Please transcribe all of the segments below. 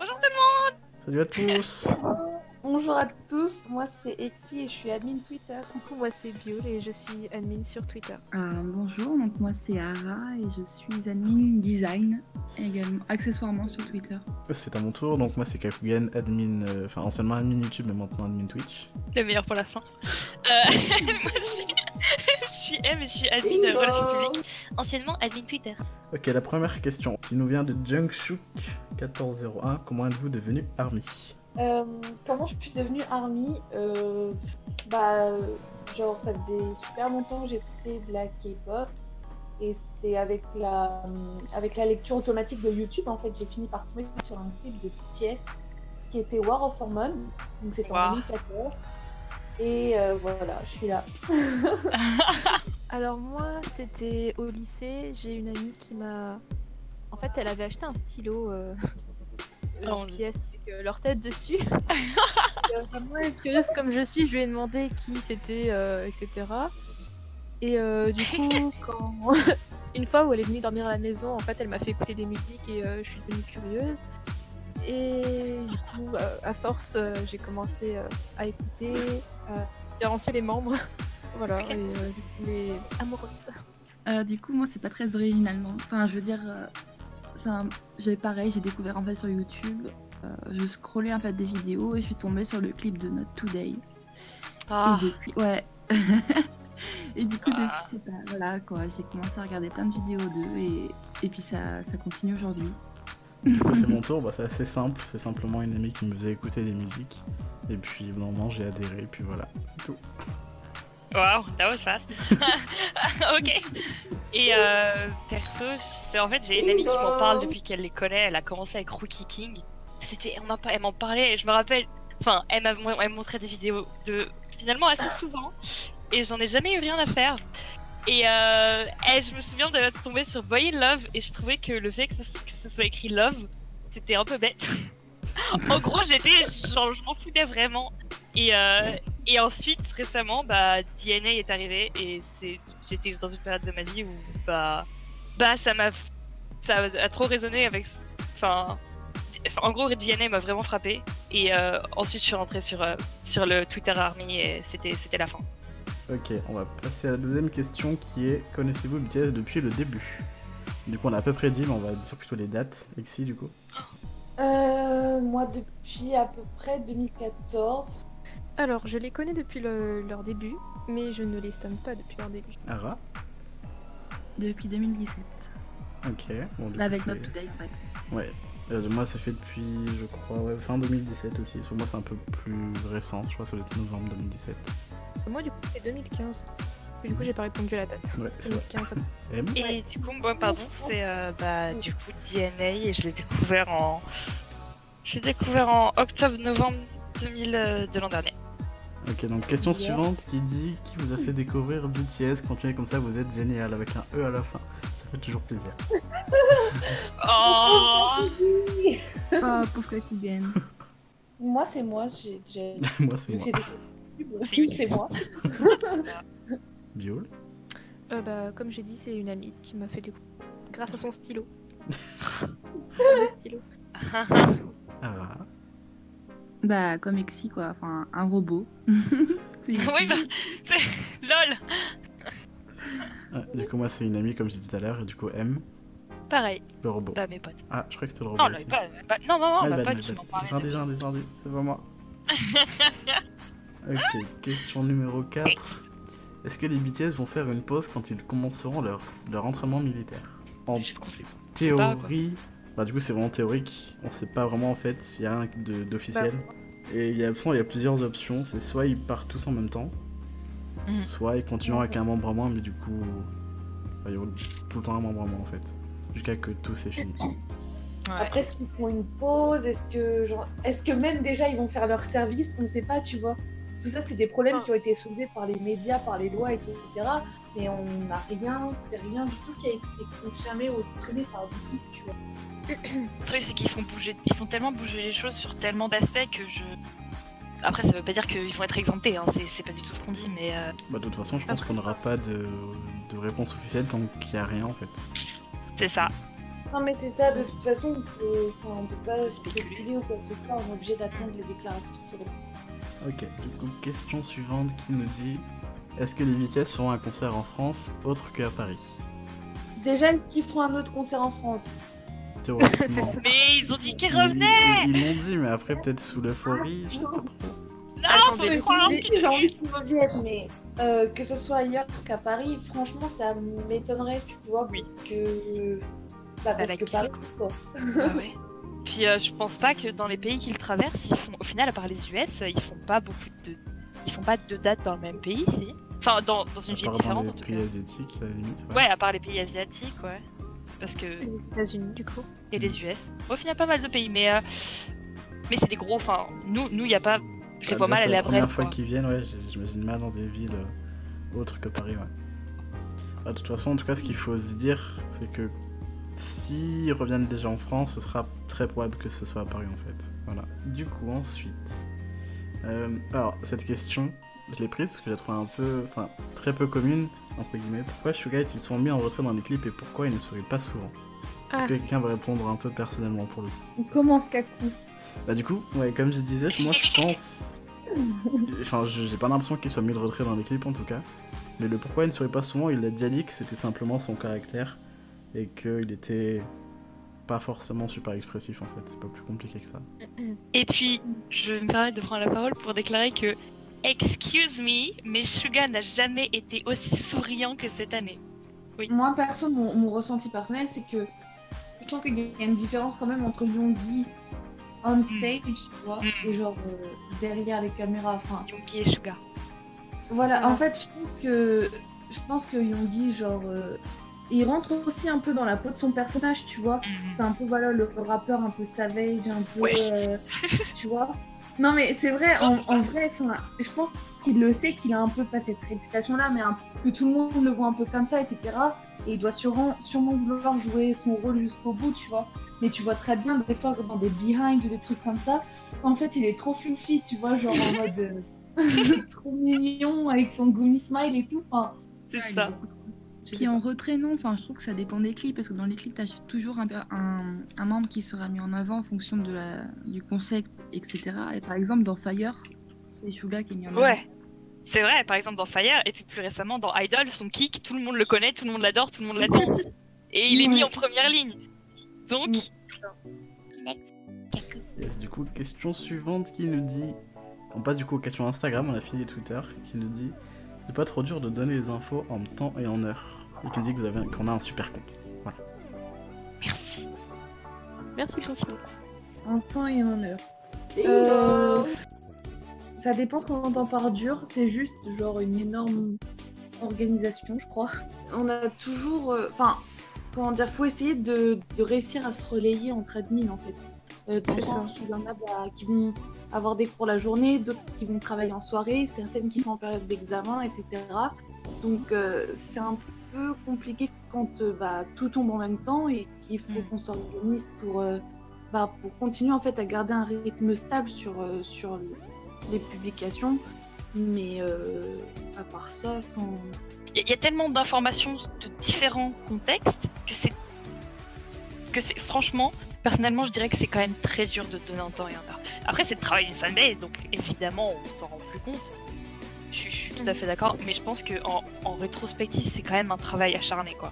Bonjour tout le monde. Salut à tous. Bonjour à tous, moi c'est Etsy et je suis admin Twitter. Du coup, moi c'est Biol et je suis admin sur Twitter. Bonjour, donc moi c'est Ara et je suis admin design, également accessoirement sur Twitter. C'est à mon tour, donc moi c'est Kakugan, admin, anciennement admin YouTube mais maintenant admin Twitch. Le meilleur pour la fin. Moi je suis M et je suis admin relations publiques, anciennement admin Twitter. Ok, la première question qui nous vient de Junkshook1401. Comment êtes-vous devenu Army? Comment je suis devenue Army genre ça faisait super longtemps que j'écoutais de la K-pop et c'est avec la lecture automatique de YouTube en fait j'ai fini par tomber sur un clip de BTS qui était War of Hormones, donc c'était en 2014 et voilà, je suis là. Alors moi c'était au lycée, j'ai une amie qui m'a... En fait elle avait acheté un stylo BTS avec leur tête dessus. Vraiment curieuse comme je suis, je lui ai demandé qui c'était, etc. Et du coup, une fois où elle est venue dormir à la maison, en fait, elle m'a fait écouter des musiques et je suis devenue curieuse. Et du coup, à force, j'ai commencé à écouter, à différencier les membres. Voilà, et je suis tombée amoureuse. Du coup, moi c'est pas très original, non. Enfin, je veux dire, j'ai découvert en fait sur YouTube. Je scrollais en fait des vidéos et je suis tombée sur le clip de Not Today. Ah. Et depuis, ouais. Et du coup, depuis, c'est pas. Voilà quoi, j'ai commencé à regarder plein de vidéos d'eux et puis ça continue aujourd'hui. C'est mon tour, c'est assez simple, c'est simplement une amie qui me faisait écouter des musiques. Et puis, normalement, j'ai adhéré, et puis voilà, c'est tout. Wow, that was fast. Ok. Et perso, en fait, j'ai une amie qui m'en parle depuis qu'elle les connaît. Elle a commencé avec Rookie King. Elle m'en parlait et je me rappelle. Enfin, elle me montrait des vidéos de finalement assez souvent et j'en ai jamais eu rien à faire. Et je me souviens de tomber sur Boy in Love et je trouvais que le fait que ce soit écrit Love, c'était un peu bête. En gros, je m'en foutais vraiment. Et ensuite, récemment, DNA est arrivé et j'étais dans une période de ma vie où ça a trop résonné avec. En gros, DNA m'a vraiment frappé. Et ensuite, je suis rentrée sur le Twitter Army et c'était la fin. Ok, on va passer à la deuxième question qui est: connaissez-vous BTS depuis le début? Du coup, on a à peu près dit, mais on va dire plutôt les dates. Lexi, du coup. Moi, depuis à peu près 2014. Alors, je les connais depuis leur début, mais je ne les stonne pas depuis leur début. Ara? Depuis 2017. Ok. Bon, avec Not Today en fait. Ouais. Moi, ça fait depuis, je crois, fin 2017 aussi. Sur moi, c'est un peu plus récent. Je crois que ça doit être novembre 2017. Moi, du coup, c'est 2015. Et du coup, j'ai pas répondu à la date. Ouais, c'est 2015. Et du coup, moi, pardon, c'est du coup DNA et je l'ai découvert en octobre-novembre 2000 de l'an dernier. Ok, donc question suivante qui dit: qui vous a fait découvrir BTS? Continuez comme ça, vous êtes génial, avec un E à la fin. Ça fait toujours plaisir. Oh, Pauvre Kakugan. Moi, c'est moi, Moi, c'est moi. C'est moi. Biol? Comme j'ai dit, c'est une amie qui m'a fait découvrir grâce à son stylo. Le stylo. Ara? Comme Exy quoi, enfin un robot. oui, lol. Du coup, moi, c'est une amie, comme j'ai dit tout à l'heure, et du coup, M. Pareil. Le robot. Mes potes. Ah, je crois que c'était le robot. Non, aussi. non, Ah, pas du tout m'en parler. J'en ai, c'est pas moi. Ok, question numéro 4. Est-ce que les BTS vont faire une pause quand ils commenceront leur entraînement militaire? En théorie, du coup c'est vraiment théorique, on sait pas vraiment en fait s'il y a un d'officiel. Et il y a plusieurs options, c'est soit ils partent tous en même temps, soit ils continuent avec un membre à moins, mais du coup, il y aura tout le temps un membre à moins en fait, jusqu'à que tout c'est fini. Ouais. Après, est-ce qu'ils font une pause? Est-ce que même déjà ils vont faire leur service? On ne sait pas, tu vois. Tout ça, c'est des problèmes qui ont été soulevés par les médias, par les lois, etc. Mais on n'a rien du tout qui a été confirmé ou exprimé par Wiki, tu vois. Le truc, c'est qu'ils font tellement bouger les choses sur tellement d'aspects que Après, ça veut pas dire qu'ils vont être exemptés, hein. C'est pas du tout ce qu'on dit, mais... De toute façon, je pense qu'on n'aura pas de réponse officielle tant qu'il n'y a rien en fait. C'est ça. Non mais c'est ça, de toute façon, on peut pas spéculer ou quoi que ce soit, on est obligé d'attendre les déclarations officielles. Ok, du coup, question suivante qui nous dit: est-ce que les BTS feront un concert en France autre qu'à Paris? Déjà, est-ce qu'ils feront un autre concert en France? Théoriquement. Mais ils ont dit qu'ils revenaient. Ils l'ont dit, mais après, peut-être sous l'euphorie, je sais pas trop. Non, Attendez, faut croire J'ai envie qu'ils reviennent, mais que ce soit ailleurs qu'à Paris, franchement, ça m'étonnerait, tu vois, Oui. parce que... Bah, parce que Paris, quoi. Ah ouais. Puis je pense pas que dans les pays qu'ils traversent, ils font, au final, à part les US, ils font pas de dates dans le même pays, si. Enfin, dans une ville différente, en tout cas. Dans les pays asiatiques, à la limite. Ouais, à part les pays asiatiques, ouais. Parce que... Les États-Unis, du coup. Et les US. Au final, pas mal de pays, mais c'est des gros... Enfin, nous, y a pas... Je les vois mal aller à Brest. C'est la première fois qu'ils viennent, ouais, j'imagine mal dans des villes autres que Paris, ouais. Bah, de toute façon, en tout cas, ce qu'il faut se dire, c'est que s'ils reviennent déjà en France, ce sera très probable que ce soit à Paris, en fait. Voilà. Du coup, ensuite... alors, cette question, je l'ai prise parce que je la trouve un peu... Enfin, très peu commune, entre guillemets. Pourquoi Suga est-il souvent mis en retrait dans les clips et pourquoi il ne sourit pas souvent? Est-ce que quelqu'un va répondre un peu personnellement pour le coup? On commence Kaku. Bah du coup, ouais, comme je disais, moi je pense... Enfin, j'ai pas l'impression qu'il soit mis de retrait dans les clips en tout cas. Mais le pourquoi il ne sourit pas souvent, il a déjà dit que c'était simplement son caractère. Et qu'il était pas forcément super expressif en fait, c'est pas plus compliqué que ça. Et puis, je me permets de prendre la parole pour déclarer que... Excuse me, mais Suga n'a jamais été aussi souriant que cette année. Oui. Moi, perso, mon ressenti personnel, c'est que je trouve qu'il y a une différence quand même entre Yoongi on stage, tu vois, et genre derrière les caméras, enfin... Yoongi et Suga. Voilà, en fait, je pense que Yoongi, genre... il rentre aussi un peu dans la peau de son personnage, tu vois. C'est un peu, voilà, le rappeur un peu savage, un peu... tu vois. Non, mais c'est vrai, en vrai, je pense qu'il le sait, qu'il a un peu pas cette réputation-là, mais que tout le monde le voit un peu comme ça, etc. Et il doit sûrement vouloir jouer son rôle jusqu'au bout, tu vois. Mais tu vois très bien, des fois, dans des behind ou des trucs comme ça, en fait, il est trop fluffy, tu vois, genre en mode... trop mignon, avec son gummy smile et tout, enfin... C'est ça. Qui est en retrait, non, enfin je trouve que ça dépend des clips, parce que dans les clips t'as toujours un membre qui sera mis en avant en fonction du concept, etc. Et par exemple dans Fire, c'est Suga qui est mis en avant. Ouais, c'est vrai, par exemple dans Fire, et puis plus récemment dans Idol, son kick, tout le monde le connaît, tout le monde l'adore, tout le monde l'attend. Et il est mis en première ligne. Donc... Yes, du coup, question suivante qui nous dit... On passe du coup aux questions Instagram, on a fini Twitter, qui nous dit... C'est pas trop dur de donner les infos en temps et en heure. Et qui nous dit qu'on a un super compte. Voilà. Merci. Merci beaucoup. En temps et en heure. Ça dépend ce qu'on entend par dur, c'est juste genre une énorme organisation, je crois. On a toujours... Enfin, comment dire, faut essayer de réussir à se relayer entre admins en fait. Dans le sens où il y en a qui vont avoir des cours la journée, d'autres qui vont travailler en soirée, certaines qui sont en période d'examen, etc. Donc c'est un peu compliqué quand tout tombe en même temps et qu'il faut qu'on s'organise pour continuer en fait à garder un rythme stable sur les publications. Mais à part ça, il y a tellement d'informations de différents contextes que c'est franchement, personnellement, je dirais que c'est quand même très dur de donner un temps et un heure. Après, c'est le travail d'une fanbase, donc évidemment, on s'en rend plus compte. Je suis tout à fait d'accord, mais je pense qu'en rétrospective, c'est quand même un travail acharné, quoi.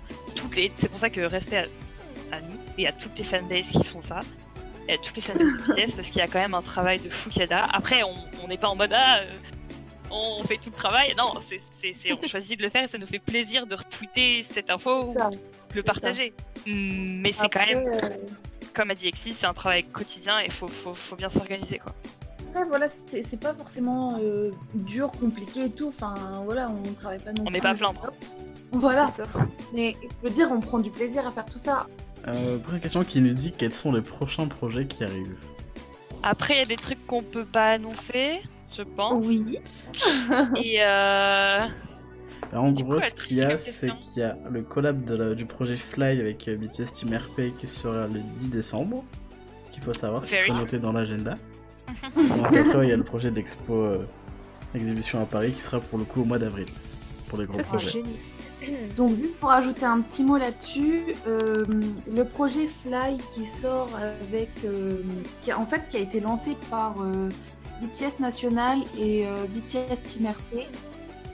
C'est pour ça que respect à nous et à toutes les fanbases qui font ça, et à toutes les fanbases de BTS, parce qu'il y a quand même un travail de fou qu'il y a derrière. Après, on n'est pas en mode on fait tout le travail. Non, on choisit de le faire et ça nous fait plaisir de retweeter cette info ou de le partager. Mais c'est quand même, comme a dit Exis, c'est un travail quotidien et faut bien s'organiser, quoi. Après, voilà, c'est pas forcément dur, compliqué et tout. Enfin, voilà, on travaille pas non plus. On n'est pas à plaindre. Voilà. Mais je veux dire, on prend du plaisir à faire tout ça. Première question qui nous dit quels sont les prochains projets qui arrivent. Après, il y a des trucs qu'on peut pas annoncer, je pense. Oui. Et Alors, en gros, ce qu'il y a, c'est qu'il y a le collab du projet Fly avec BTS Team RP qui sera le 10 décembre. Ce qu'il faut savoir, c'est qu'il faut noter dans l'agenda. Donc après, il y a le projet d'expo exhibition à Paris qui sera pour le coup au mois d'avril. Pour les gros projets. Ça, c'est génial. Donc juste pour ajouter un petit mot là-dessus, le projet Fly qui sort avec, qui a été lancé par BTS National et BTS Team RP.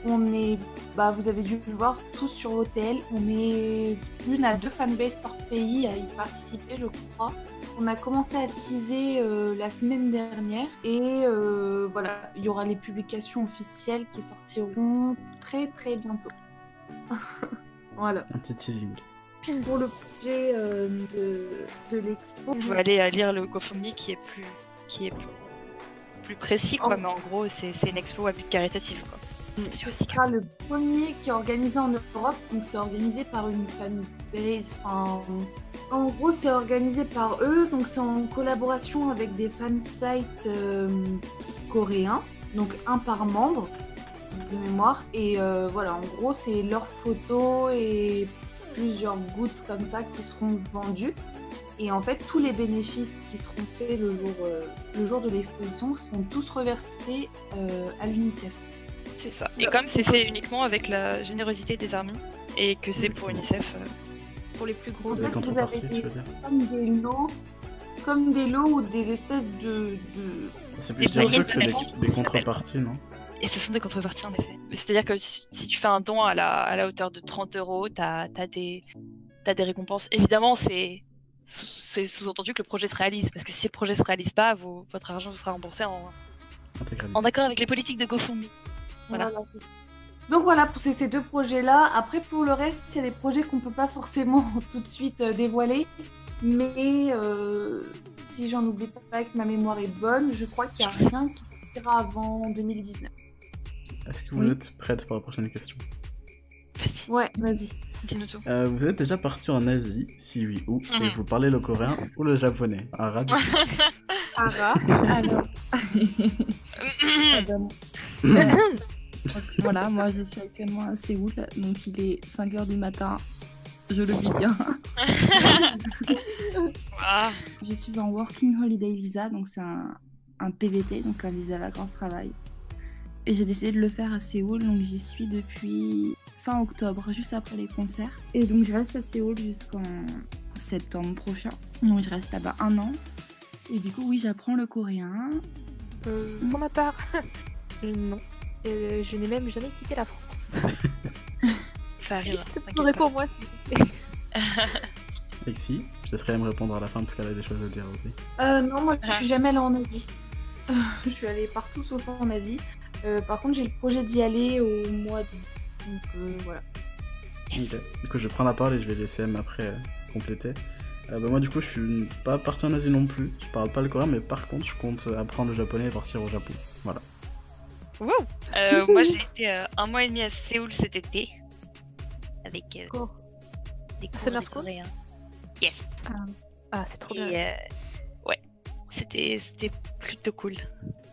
On est, vous avez dû le voir tous sur OTL, on est 1 à 2 fanbases par pays à y participer, je crois. On a commencé à teaser la semaine dernière et voilà, il y aura les publications officielles qui sortiront très très bientôt. Voilà. Un petit teasing. Pour le projet de l'expo. Vous allez lire le GoFundMe qui est plus précis, quoi, mais en gros, c'est une expo à but caritatif, quoi. Ce sera le premier qui est organisé en Europe, donc c'est organisé par une fanbase. En gros, c'est organisé par eux, donc c'est en collaboration avec des fansites coréens, donc un par membre de mémoire. Et voilà, en gros, c'est leurs photos et plusieurs goods comme ça qui seront vendus. Et en fait, tous les bénéfices qui seront faits le jour de l'exposition seront tous reversés à l'UNICEF. C'est ça. Et comme c'est fait uniquement avec la générosité des armées et que c'est pour UNICEF, pour les plus gros. En fait, vous avez comme des lots ou des espèces de... C'est plus dire que c'est des contreparties, non? Et ce sont des contreparties, en effet. C'est-à-dire que si tu fais un don à la hauteur de 30 €, t'as des récompenses. Évidemment, c'est sous-entendu que le projet se réalise. Parce que si le projet se réalise pas, votre argent vous sera remboursé en accord avec les politiques de GoFundMe. Voilà. Donc voilà, pour ces 2 projets-là. Après, pour le reste, c'est des projets qu'on peut pas forcément tout de suite dévoiler. Mais si j'en oublie pas et que ma mémoire est bonne, je crois qu'il n'y a rien qui sortira avant 2019. Est-ce que vous êtes prête pour la prochaine question? Vas-y. Ouais, vas-y. Dis-nous tout. Vous êtes déjà parti en Asie? Si oui, où? Et vous parlez le coréen ou le japonais? Ara, du coup. Ara, alors... Voilà, moi je suis actuellement à Séoul, donc il est 5h du matin, je le vis bien. Je suis en Working Holiday Visa, donc c'est un PVT, donc un visa vacances-travail. Et j'ai décidé de le faire à Séoul, donc j'y suis depuis fin octobre, juste après les concerts. Et donc je reste à Séoul jusqu'en septembre prochain, donc je reste là-bas 1 an. Et du coup, oui, j'apprends le coréen. Pour ma part, non. Je n'ai même jamais quitté la France. Ça arrive. Juste pour moi, s'il vous plaît. Lexi, je laisserai me répondre à la fin parce qu'elle a des choses à dire aussi. Non, moi je suis jamais allée en Asie. Je suis allée partout sauf en Asie. Par contre, j'ai le projet d'y aller au mois d'août. Donc voilà. Ok. Du coup, je prends la parole et je vais laisser M après compléter. Moi, du coup, je suis pas parti en Asie non plus. Je parle pas le coréen, mais par contre, je compte apprendre le japonais et partir au Japon. Voilà. Wow. Moi, j'ai été 1 mois et demi à Séoul cet été. Avec des cours Summer de School. coréen. Yes. Ah, c'est trop bien. Ouais. C'était plutôt cool.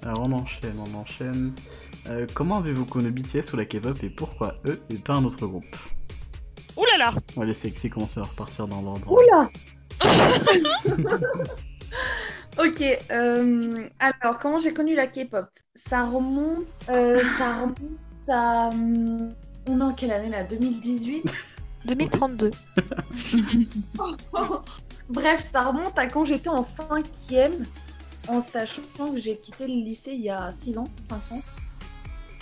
Alors, on enchaîne. Comment avez-vous connu BTS ou la K-pop et pourquoi eux et pas un autre groupe? Ouh là là. On va laisser Lexi commencer à repartir dans l'ordre. Oula. Ok, alors comment j'ai connu la K-pop? Ça remonte à... On est en quelle année là? 2018? 2032. Bref, ça remonte à quand j'étais en 5e, en sachant que j'ai quitté le lycée il y a 6 ans, 5 ans.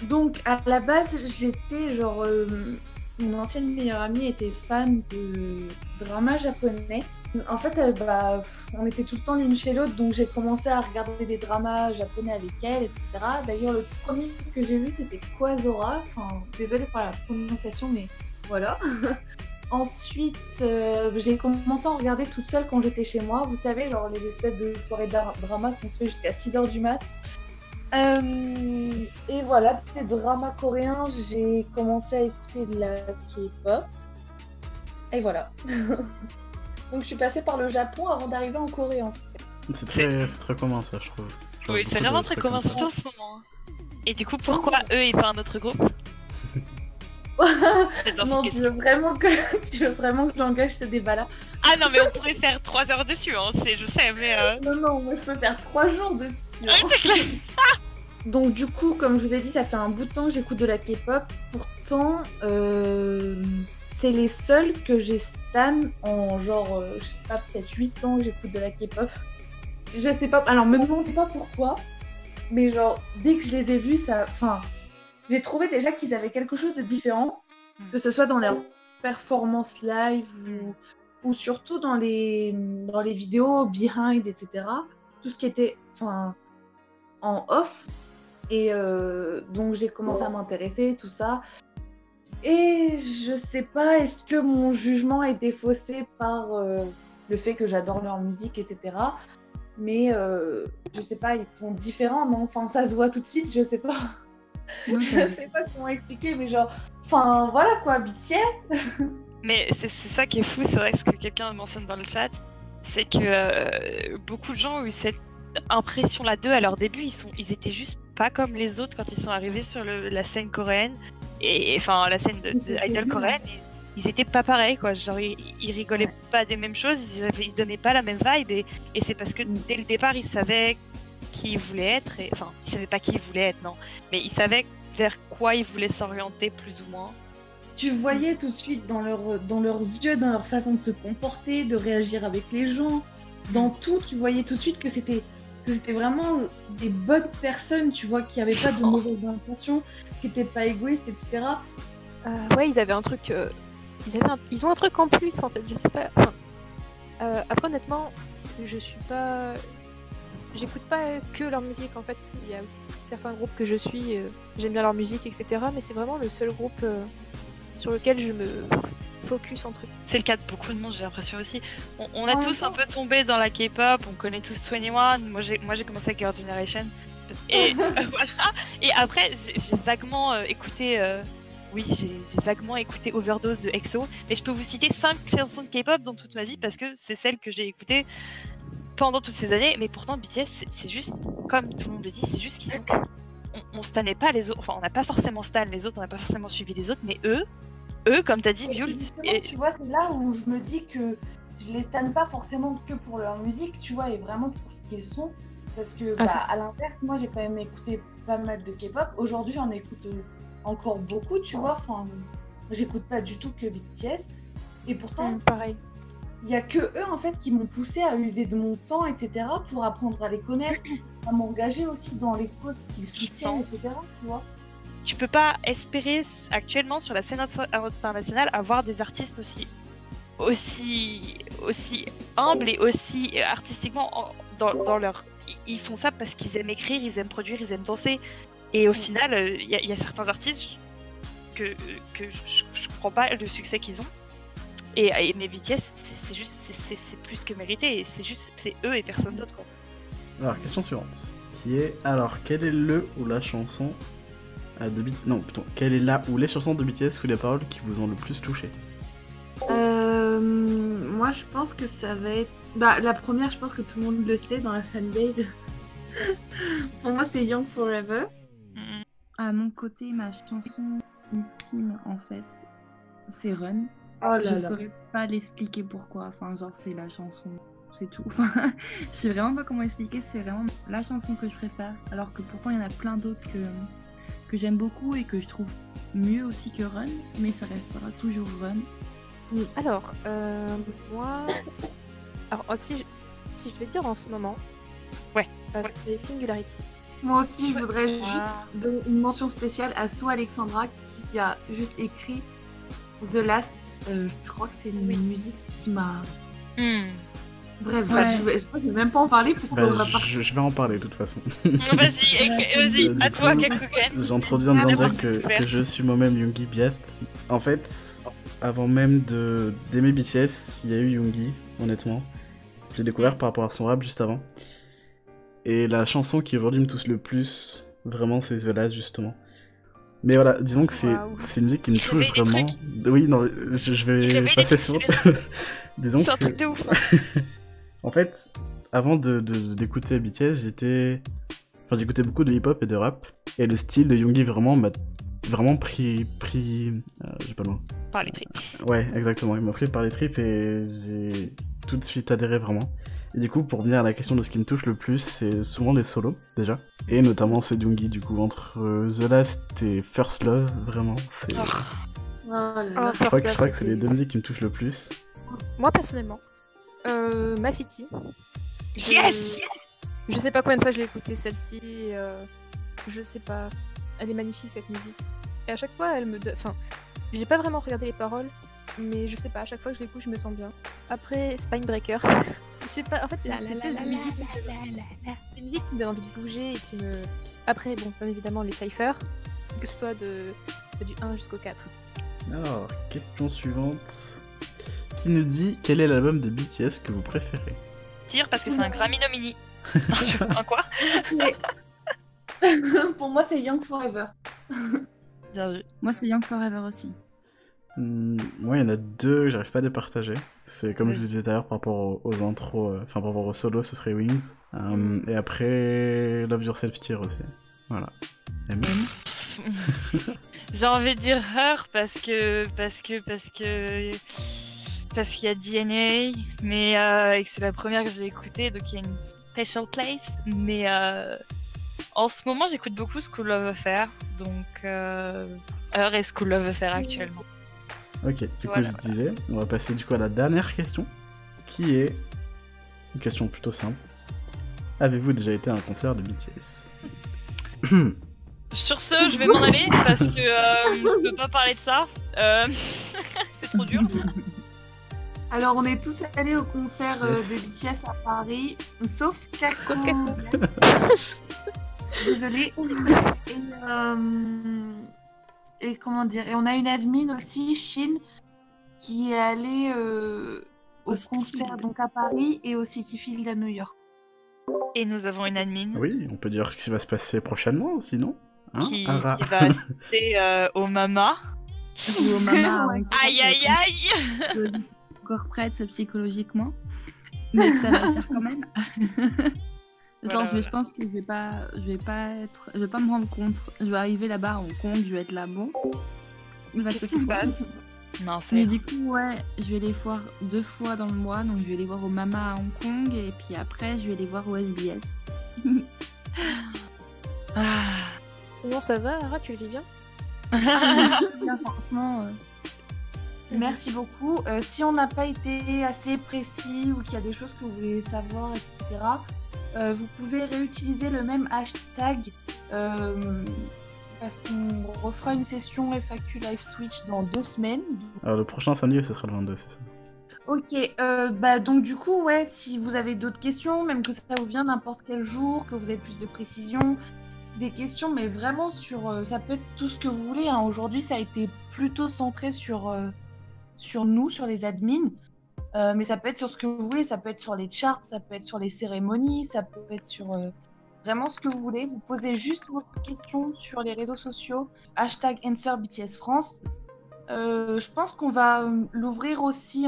Donc à la base, j'étais genre... Mon ancienne meilleure amie était fan de drama japonais. En fait, on était tout le temps l'une chez l'autre, donc j'ai commencé à regarder des dramas japonais avec elle, etc. D'ailleurs, le premier que j'ai vu, c'était Quasora. Enfin, désolée pour la prononciation, mais voilà. Ensuite, j'ai commencé à en regarder toute seule quand j'étais chez moi. Vous savez, genre les espèces de soirées drama qu'on se fait jusqu'à 6h du mat'. Et voilà, des dramas coréens, j'ai commencé à écouter de la K-pop. Et voilà. Donc je suis passée par le Japon avant d'arriver en Corée en fait. C'est très commun ça, je trouve. Oui, c'est vraiment très commun, surtout en ce moment. Et du coup, pourquoi eux et pas un autre groupe? Non, tu veux vraiment que j'engage ce débat-là? Ah non, mais on pourrait faire 3 heures dessus, hein, je sais, mais... Non, moi je peux faire 3 jours dessus. Ouais, c'est clair. Donc du coup, comme je vous ai dit, ça fait un bout de temps que j'écoute de la K-pop. Pourtant, c'est les seuls que j'ai stan en genre, je sais pas, peut-être 8 ans que j'écoute de la K-pop. Je sais pas, alors me demandez pas pourquoi, mais genre, dès que je les ai vus, ça... Enfin, j'ai trouvé déjà qu'ils avaient quelque chose de différent, que ce soit dans leur performance live ou surtout dans les vidéos behind, etc. Tout ce qui était en off. Et donc j'ai commencé à m'intéresser, tout ça. Et je sais pas, est-ce que mon jugement a été faussé par le fait que j'adore leur musique, etc. Mais je sais pas, ils sont différents, non? Enfin, ça se voit tout de suite, je sais pas. Je sais pas comment expliquer, mais genre... Enfin, voilà quoi, BTS. Mais c'est ça qui est fou, c'est vrai, ce que quelqu'un mentionne dans le chat, c'est que beaucoup de gens ont eu cette impression-là d'eux à leur début, ils étaient juste pas comme les autres quand ils sont arrivés sur la scène coréenne, et enfin la scène de idol coréenne, ils étaient pas pareils, quoi. Genre, ils rigolaient pas des mêmes choses, ils donnaient pas la même vibe, et c'est parce que dès le départ, ils savaient qui ils voulaient être, enfin, ils savaient pas qui ils voulaient être, non, mais ils savaient vers quoi ils voulaient s'orienter, plus ou moins. Tu voyais tout de suite dans leurs yeux, dans leur façon de se comporter, de réagir avec les gens, dans tout, tu voyais tout de suite que c'était vraiment des bonnes personnes, tu vois, qui avaient pas de mauvaises intentions, qui étaient pas égoïstes, etc. Ouais, ils avaient un truc... Ils ont un truc en plus, en fait, je sais pas... Enfin, après, honnêtement, je suis pas... J'écoute pas que leur musique, en fait. Il y a aussi certains groupes que je suis, j'aime bien leur musique, etc. Mais c'est vraiment le seul groupe sur lequel je me focus entre eux. C'est le cas de beaucoup de monde, j'ai l'impression aussi. On a tous un peu tombé dans la K-pop, on connaît tous 21. Moi j'ai commencé avec Girl Generation. Et voilà. Et après, j'ai vaguement écouté... Oui, j'ai vaguement écouté Overdose de EXO. Mais je peux vous citer 5 chansons de K-pop dans toute ma vie parce que c'est celles que j'ai écoutées pendant toutes ces années. Mais pourtant, BTS, c'est juste, comme tout le monde le dit, c'est juste qu'ils sont... On stannait pas les autres. Enfin, on n'a pas forcément stan les autres, on n'a pas forcément suivi les autres. Mais eux, comme t'as dit, Biol... Tu vois, c'est là où je me dis que je les stanne pas forcément que pour leur musique, tu vois, et vraiment pour ce qu'ils sont. Parce que, à l'inverse, moi, j'ai quand même écouté pas mal de K-pop. Aujourd'hui, j'en écoute encore beaucoup, tu vois. Enfin, j'écoute pas du tout que BTS. Et pourtant, pareil. Il y a que eux, en fait, qui m'ont poussé à user de mon temps, etc., pour apprendre à les connaître, à m'engager aussi dans les causes qu'ils soutiennent, etc., tu vois. Tu peux pas espérer actuellement sur la scène internationale avoir des artistes aussi humbles et aussi artistiquement dans leur... Ils font ça parce qu'ils aiment écrire, ils aiment produire, ils aiment danser. Et au final, il y a certains artistes que je comprends pas le succès qu'ils ont. Et mes BTS, c'est plus que mérité. Et c'est eux et personne d'autre, quoi. Alors, question suivante. Qui est, alors, quel est le ou la chanson quelle est la ou les chansons de BTS ou les paroles qui vous ont le plus touché? Moi, je pense que ça va être... la première, je pense que tout le monde le sait dans la fanbase. Pour moi, c'est Young Forever. À mon côté, ma chanson ultime, en fait, c'est Run. Je saurais pas l'expliquer pourquoi. Enfin, genre, c'est la chanson, c'est tout. Enfin, je sais vraiment pas comment expliquer. C'est vraiment la chanson que je préfère. Alors que pourtant, il y en a plein d'autres que j'aime beaucoup et que je trouve mieux aussi que Run. Mais ça restera toujours Run. Alors, moi... Alors, si je vais dire en ce moment... Ouais. C'est Singularity. Moi aussi, je voudrais juste donner une mention spéciale à So Alexandra qui a juste écrit The Last. Je crois que c'est une musique qui m'a... Bref, je vais même pas en parler parce qu'on va partir. Je vais en parler de toute façon. Vas-y, à toi, Kakuken. J'introduis en disant déjà que je suis moi-même Yoongi Biast. En fait, avant même d'aimer BTS, il y a eu Yoongi, honnêtement. J'ai découvert par rapport à son rap juste avant. Et la chanson qui aujourd'hui me touche le plus, vraiment, c'est The Last, justement. Mais voilà, disons que c'est une musique qui me touche vraiment. Oui, non, je vais passer sur autre. Disons que... C'est un truc de ouf. En fait, avant d'écouter BTS, j'écoutais beaucoup de hip-hop et de rap. Et le style de Yoongi vraiment m'a vraiment pris... j'ai pas le mot. Par les tripes. Ouais, exactement. Il m'a pris par les tripes et tout de suite adhéré vraiment. Et du coup, pour venir à la question de ce qui me touche le plus, c'est souvent les solos, déjà. Et notamment ce Yoongi, du coup, entre The Last et First Love, vraiment, c'est... Je crois que c'est les deux musiques qui me touchent le plus. Moi, personnellement, Ma City. Yes! Je sais pas combien de fois je l'ai écoutée, celle-ci. Je sais pas. Elle est magnifique, cette musique. Et à chaque fois, elle me... Enfin, j'ai pas vraiment regardé les paroles, mais je sais pas, à chaque fois que je l'écoute, je me sens bien. Après, Spinebreaker. Je sais pas, en fait, c'est des musiques qui me donnent envie de bouger et qui me... Après, bon, bien évidemment, les cyphers, que ce soit du 1 jusqu'au 4. Alors, question suivante. Qui nous dit quel est l'album de BTS que vous préférez? Tire parce que c'est un Grammy nomini. Un quoi? Pour moi, c'est Young Forever. Moi, c'est Young Forever aussi. Moi, il y en a deux que j'arrive pas à départager. C'est comme je vous disais tout à l'heure par rapport aux intros, enfin par rapport aux solos, ce serait Wings. Et après, Love Yourself Tear aussi. Voilà. J'ai envie de dire Her parce qu'il y a DNA, mais et que c'est la première que j'ai écoutée, donc il y a une special place. Mais en ce moment, j'écoute beaucoup School of Affair, donc Her et School of Affair actuellement. Ok, du coup je disais, on va passer du coup à la dernière question, qui est une question plutôt simple. Avez-vous déjà été à un concert de BTS? Sur ce, je vais m'en aller parce que je peux pas parler de ça. C'est trop dur. Alors, on est tous allés au concert de BTS à Paris, sauf Kako. Désolée. Et comment dire, et on a une admin aussi, Shin, qui est allée au concert donc à Paris et au City Field à New York. Et nous avons une admin. Oui, on peut dire ce qui va se passer prochainement, sinon. Hein, qui va assister au Mama. Au Mama. Aïe aïe aïe. Encore prête psychologiquement, mais ça va faire quand même. Je pense que je vais pas me rendre compte. Je vais arriver là-bas à Hong Kong, je vais être là, bon. Qu'est-ce qui se passe? Non, mais du coup, ouais, je vais les voir 2 fois dans le mois, donc je vais les voir au Mama à Hong Kong et puis après, je vais les voir au SBS. Comment ça va, Ara, tu le vis bien? Bien, franchement. Merci beaucoup. Si on n'a pas été assez précis ou qu'il y a des choses que vous voulez savoir, etc., vous pouvez réutiliser le même hashtag parce qu'on refera une session FAQ Live Twitch dans 2 semaines. Alors le prochain samedi, ce sera le 22, c'est ça? Ok, donc du coup, ouais, si vous avez d'autres questions, même que ça vous vient n'importe quel jour, que vous avez plus de précision, des questions, mais vraiment sur... ça peut être tout ce que vous voulez. Hein. Aujourd'hui, ça a été plutôt centré sur nous, sur les admins. Mais ça peut être sur ce que vous voulez, ça peut être sur les charts, ça peut être sur les cérémonies, ça peut être sur vraiment ce que vous voulez. Vous posez juste vos questions sur les réseaux sociaux, hashtag AnswerBTSFrance. Je pense qu'on va l'ouvrir aussi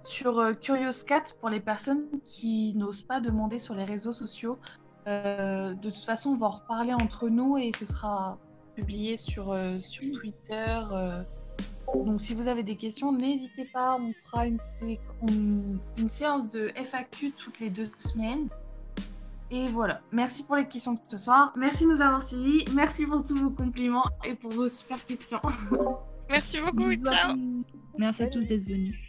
sur Curious Cat pour les personnes qui n'osent pas demander sur les réseaux sociaux. De toute façon, on va en reparler entre nous et ce sera publié sur Twitter. Donc si vous avez des questions, n'hésitez pas, on fera une séance de FAQ toutes les 2 semaines. Et voilà, merci pour les questions de ce soir, merci de nous avoir suivis, merci pour tous vos compliments et pour vos super questions. Merci beaucoup, ciao. Merci à tous d'être venus.